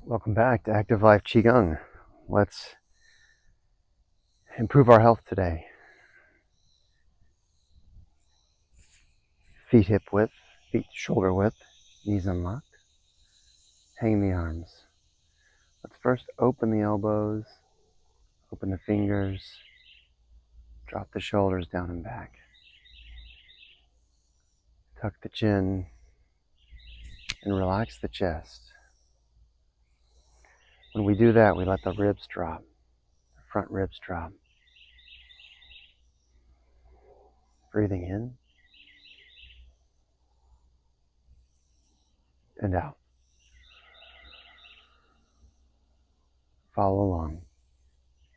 Welcome back to Active Life QiGong. Let's improve our health today. Feet hip width, feet shoulder width, knees unlocked. Hang the arms. Let's first open the elbows, open the fingers, drop the shoulders down and back. Tuck the chin and relax the chest. When we do that, we let the ribs drop, the front ribs drop. Breathing in and out. Follow along.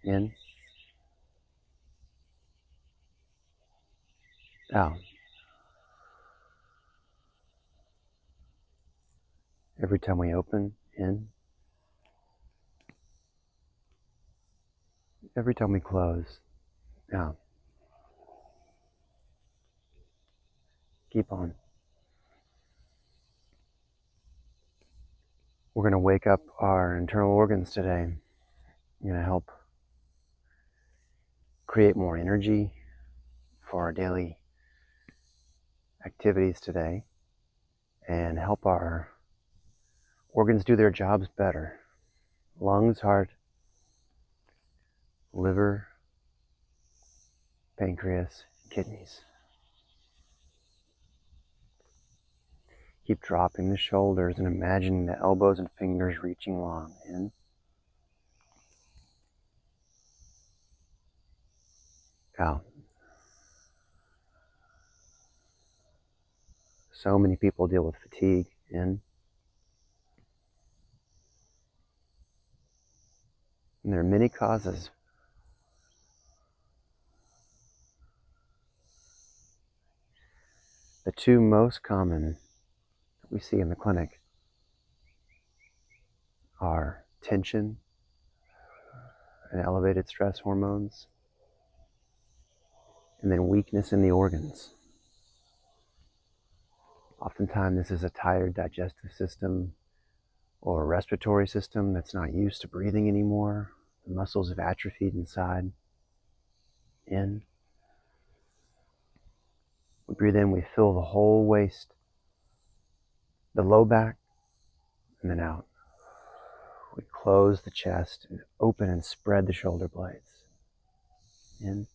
In, out. Every time we open, in. Every time we close, out. Keep on. We're going to wake up our internal organs today. We're going to help create more energy for our daily activities today and help our organs do their jobs better. Lungs, heart, liver, pancreas, kidneys. Keep dropping the shoulders and imagining the elbows and fingers reaching long. In. Out. So many people deal with fatigue. In. And there are many causes. The two most common that we see in the clinic are tension and elevated stress hormones, and then weakness in the organs. Oftentimes this is a tired digestive system or respiratory system that's not used to breathing anymore. The muscles have atrophied inside. In. We breathe in, we fill the whole waist, the low back, and then out. We close the chest and open and spread the shoulder blades. In.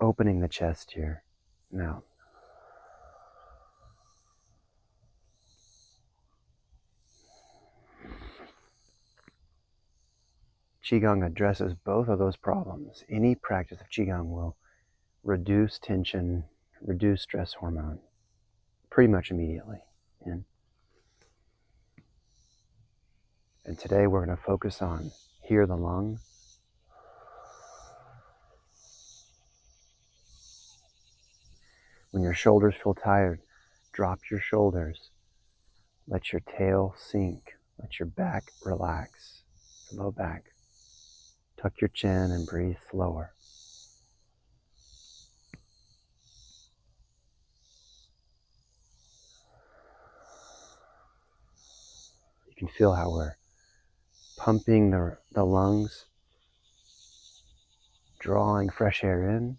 Opening the chest here and out. QiGong addresses both of those problems. Any practice of QiGong will reduce tension, reduce stress hormone pretty much immediately. In. And today we're going to focus on here the lung. When your shoulders feel tired, drop your shoulders. Let your tail sink. Let your back relax. Low back. Tuck your chin and breathe slower. You can feel how we're pumping the lungs, drawing fresh air in,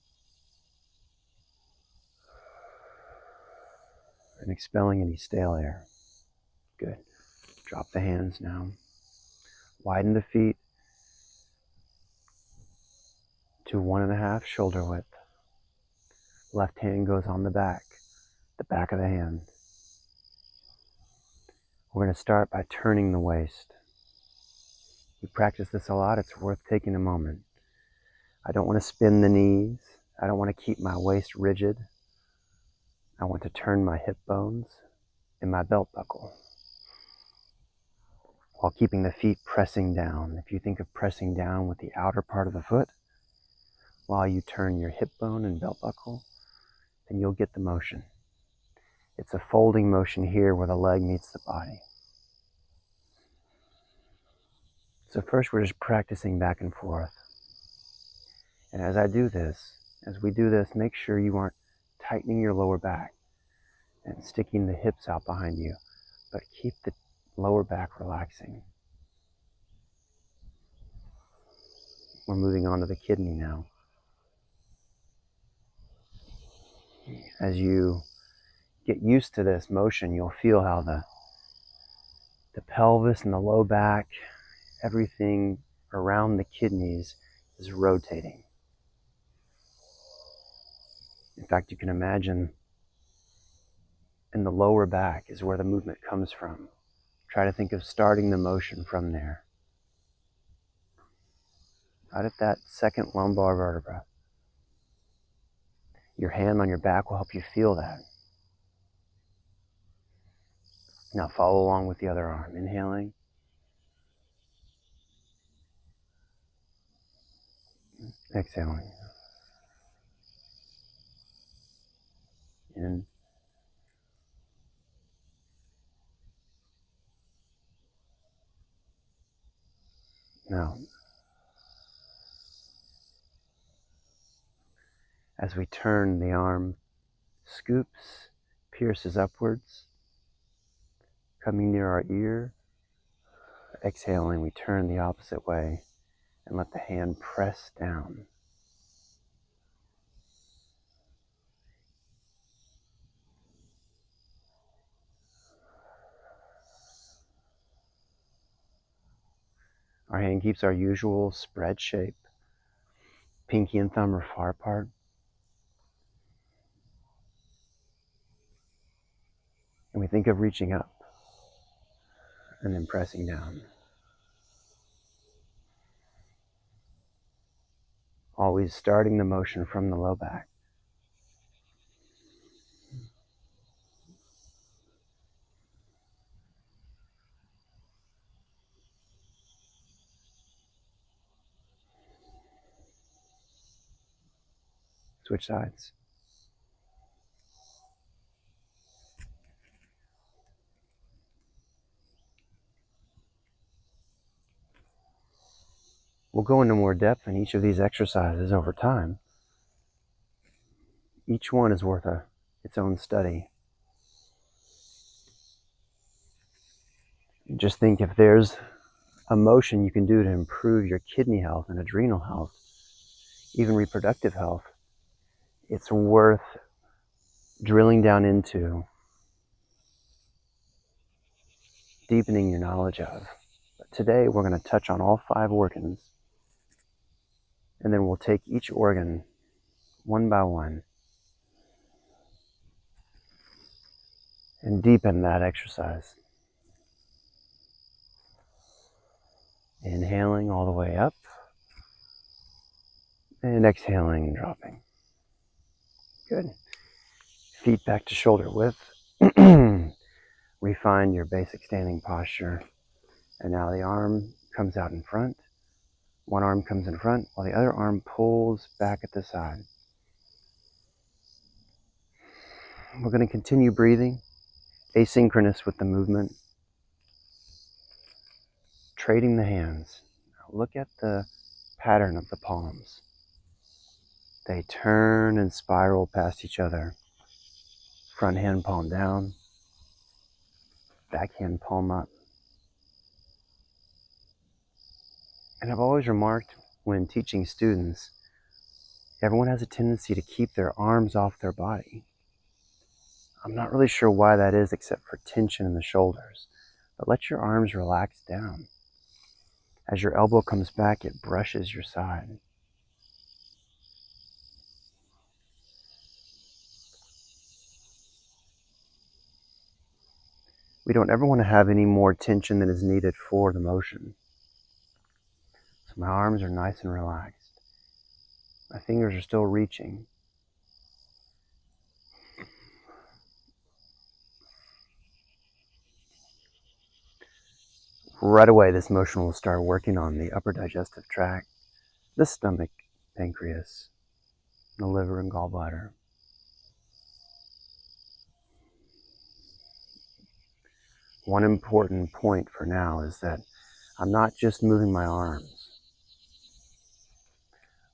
and expelling any stale air. Good. Drop the hands now. Widen the feet to 1.5 shoulder width. Left hand goes on the back of the hand. We're going to start by turning the waist. We practice this a lot. It's worth taking a moment. I don't want to spin the knees. I don't want to keep my waist rigid. I want to turn my hip bones and my belt buckle while keeping the feet pressing down. If you think of pressing down with the outer part of the foot while you turn your hip bone and belt buckle, then you'll get the motion. It's a folding motion here where the leg meets the body. So first we're just practicing back and forth. And as we do this, make sure you aren't tightening your lower back. and sticking the hips out behind you, but keep the lower back relaxing. We're moving on to the kidney now. As you get used to this motion, you'll feel how the pelvis and the low back, everything around the kidneys is rotating. In fact, you can imagine in the lower back is where the movement comes from. Try to think of starting the motion from there. Right at that second lumbar vertebra. Your hand on your back will help you feel that. Now follow along with the other arm. Inhaling. Exhaling. In. Now, as we turn, the arm scoops, pierces upwards, coming near our ear. Exhaling, we turn the opposite way and let the hand press down. Our hand keeps our usual spread shape. Pinky and thumb are far apart. And we think of reaching up and then pressing down. Always starting the motion from the low back. Switch sides. We'll go into more depth in each of these exercises over time. Each one is worth its own study. Just think if there's a motion you can do to improve your kidney health and adrenal health, even reproductive health, it's worth drilling down into, deepening your knowledge of. But today we're going to touch on all 5 organs, and then we'll take each organ one by one and deepen that exercise. Inhaling all the way up, and exhaling and dropping. Good. Feet back to shoulder width. Refine your basic standing posture. And now the arm comes out in front. One arm comes in front while the other arm pulls back at the side. We're going to continue breathing, asynchronous with the movement. Trading the hands. Now look at the pattern of the palms. They turn and spiral past each other. Front hand palm down, back hand palm up. And I've always remarked when teaching students, everyone has a tendency to keep their arms off their body. I'm not really sure why that is except for tension in the shoulders. But let your arms relax down. As your elbow comes back, it brushes your side. We don't ever want to have any more tension than is needed for the motion. So my arms are nice and relaxed. My fingers are still reaching. Right away, this motion will start working on the upper digestive tract, the stomach, pancreas, the liver and gallbladder. One important point for now is that I'm not just moving my arms.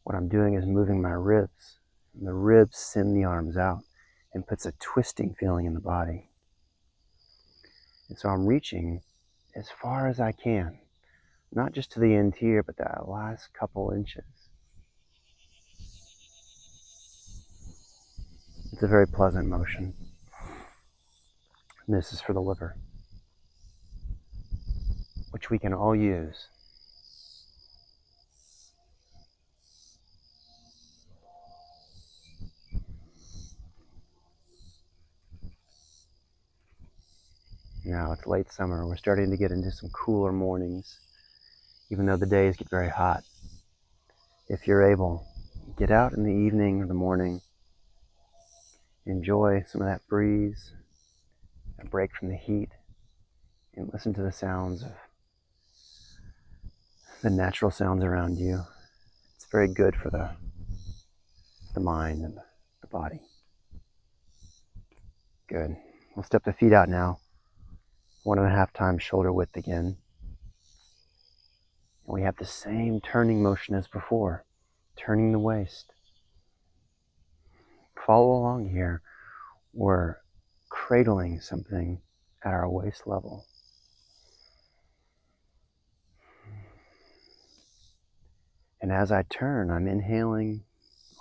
What I'm doing is moving my ribs. And the ribs send the arms out. and puts a twisting feeling in the body. And so I'm reaching as far as I can, not just to the end here, but that last couple inches. It's a very pleasant motion. And this is for the liver, which we can all use. Now it's late summer. We're starting to get into some cooler mornings, even though the days get very hot. If you're able, get out in the evening or the morning. Enjoy some of that breeze, a break from the heat, and listen to the sounds of the natural sounds around you. It's very good for the mind and the body. Good. We'll step the feet out now. 1.5 times shoulder width again. And we have the same turning motion as before, turning the waist. Follow along here. We're cradling something at our waist level. And as I turn, I'm inhaling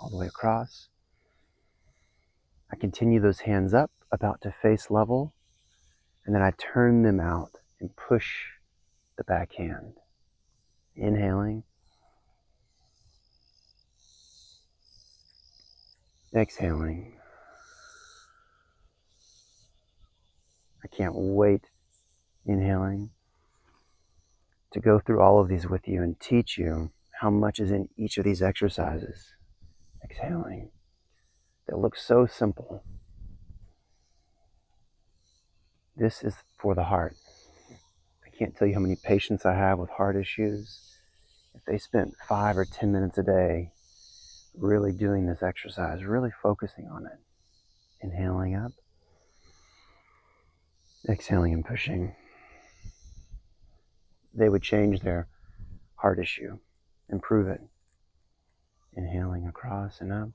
all the way across. I continue those hands up, about to face level, and then I turn them out and push the back hand. Inhaling. Exhaling. I can't wait, inhaling, to go through all of these with you and teach you how much is in each of these exercises. Exhaling. That looks so simple. This is for the heart. I can't tell you how many patients I have with heart issues. If they spent 5 or 10 minutes a day really doing this exercise, really focusing on it, inhaling up, exhaling and pushing, they would change their heart issue, improve it. Inhaling across and up.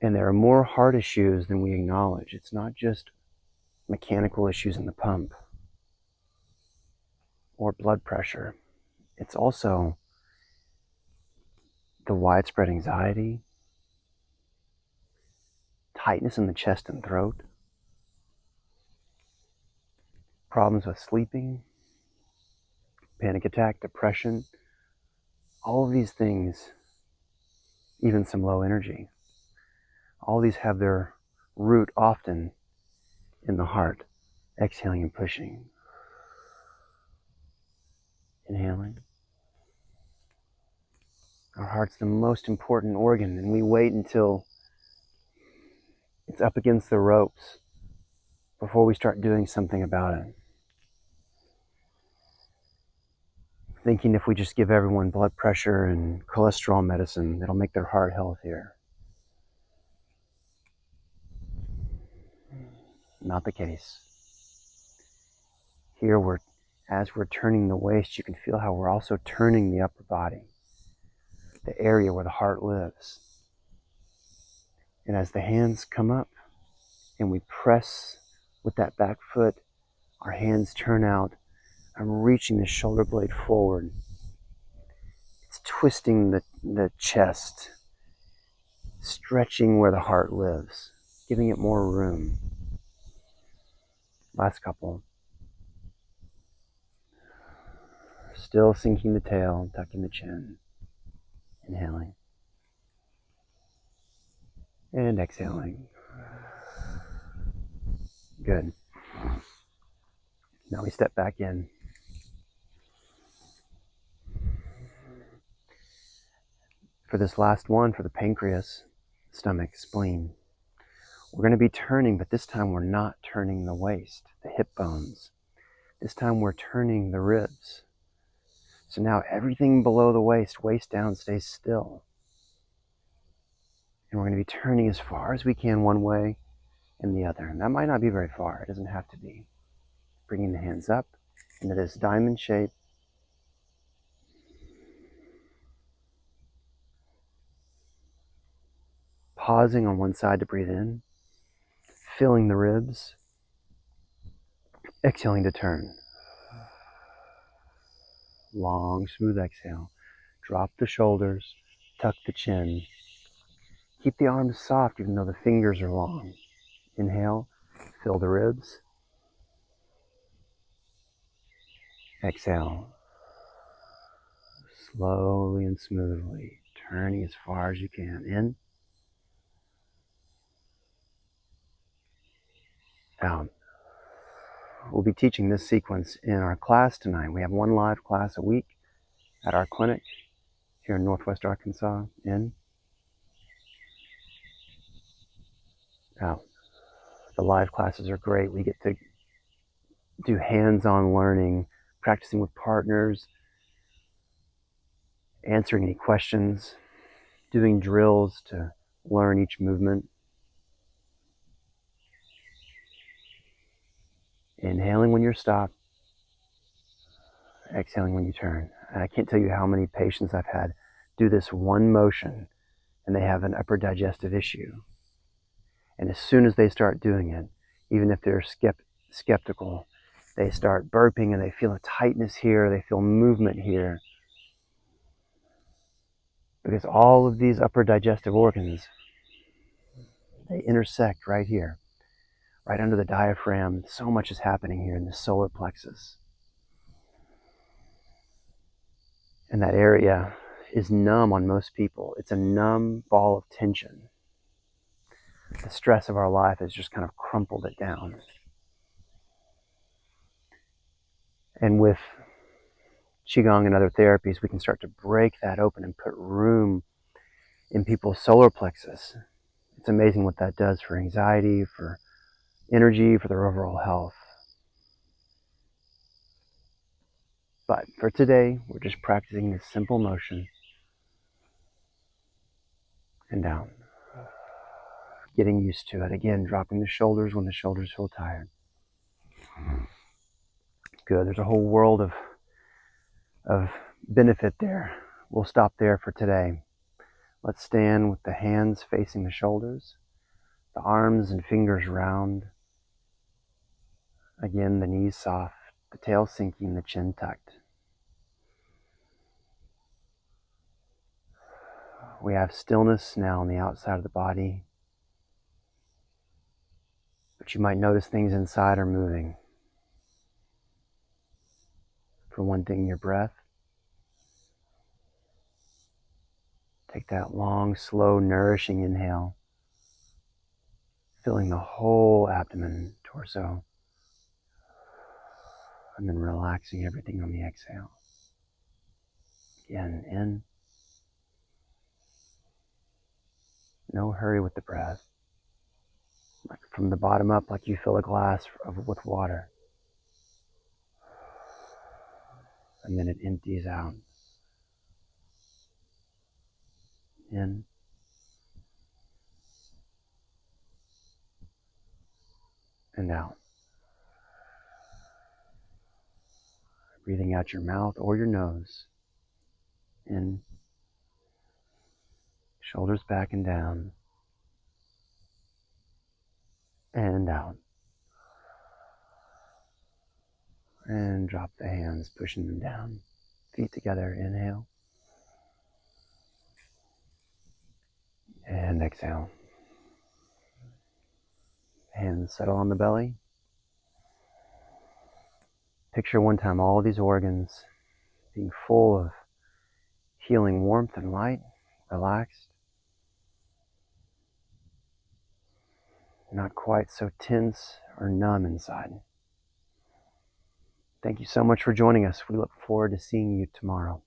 And there are more heart issues than we acknowledge. It's not just mechanical issues in the pump or blood pressure. It's also the widespread anxiety, tightness in the chest and throat, problems with sleeping, panic attack, depression, all of these things, even some low energy. All these have their root often in the heart. Exhaling and pushing. Inhaling. Our heart's the most important organ, and we wait until it's up against the ropes before we start doing something about it. Thinking if we just give everyone blood pressure and cholesterol medicine, it'll make their heart healthier. Not the case. Here, as we're turning the waist, you can feel how we're also turning the upper body, the area where the heart lives. And as the hands come up and we press with that back foot, our hands turn out. I'm reaching the shoulder blade forward. It's twisting the chest, stretching where the heart lives, giving it more room. Last couple. Still sinking the tail, tucking the chin. Inhaling. And exhaling. Good. Now we step back in. For this last one, for the pancreas, stomach, spleen, we're going to be turning, but this time we're not turning the waist, the hip bones. This time we're turning the ribs. So now everything below the waist down, stays still. And we're going to be turning as far as we can one way and the other. And that might not be very far. It doesn't have to be. Bringing the hands up into this diamond shape. pausing on one side to breathe in, filling the ribs, exhaling to turn. Long, smooth exhale. Drop the shoulders, tuck the chin. Keep the arms soft even though the fingers are long. Inhale, fill the ribs. Exhale. Slowly and smoothly, turning as far as you can. In, out. We'll be teaching this sequence in our class tonight. We have one live class a week at our clinic here in Northwest Arkansas. In, out. The live classes are great. We get to do hands-on learning, practicing with partners, answering any questions, doing drills to learn each movement. Inhaling when you're stopped, exhaling when you turn. And I can't tell you how many patients I've had do this one motion and they have an upper digestive issue. And as soon as they start doing it, even if they're skeptical, they start burping and they feel a tightness here, they feel movement here. Because all of these upper digestive organs, they intersect right here, right under the diaphragm. So much is happening here in the solar plexus. And that area is numb on most people. It's a numb ball of tension. The stress of our life has just kind of crumpled it down. And with QiGong and other therapies, we can start to break that open and put room in people's solar plexus. It's amazing what that does for anxiety, for energy, for their overall health. But for today, we're just practicing this simple motion and down. Getting used to it. Again, dropping the shoulders when the shoulders feel tired. Good. There's a whole world of benefit there. We'll stop there for today. Let's stand with the hands facing the shoulders, the arms and fingers round. Again, the knees soft, the tail sinking, the chin tucked. We have stillness now on the outside of the body, but you might notice things inside are moving. For one thing, your breath. Take that long, slow, nourishing inhale, filling the whole abdomen, torso, and then relaxing everything on the exhale. Again, in. No hurry with the breath. Like from the bottom up, like you fill a glass with water. And then it empties out. In. And out. Breathing out your mouth or your nose. In. Shoulders back and down. And out. And drop the hands, pushing them down. Feet together, inhale. And exhale. Hands settle on the belly. Picture one time all these organs being full of healing warmth and light, relaxed. Not quite so tense or numb inside. Thank you so much for joining us. We look forward to seeing you tomorrow.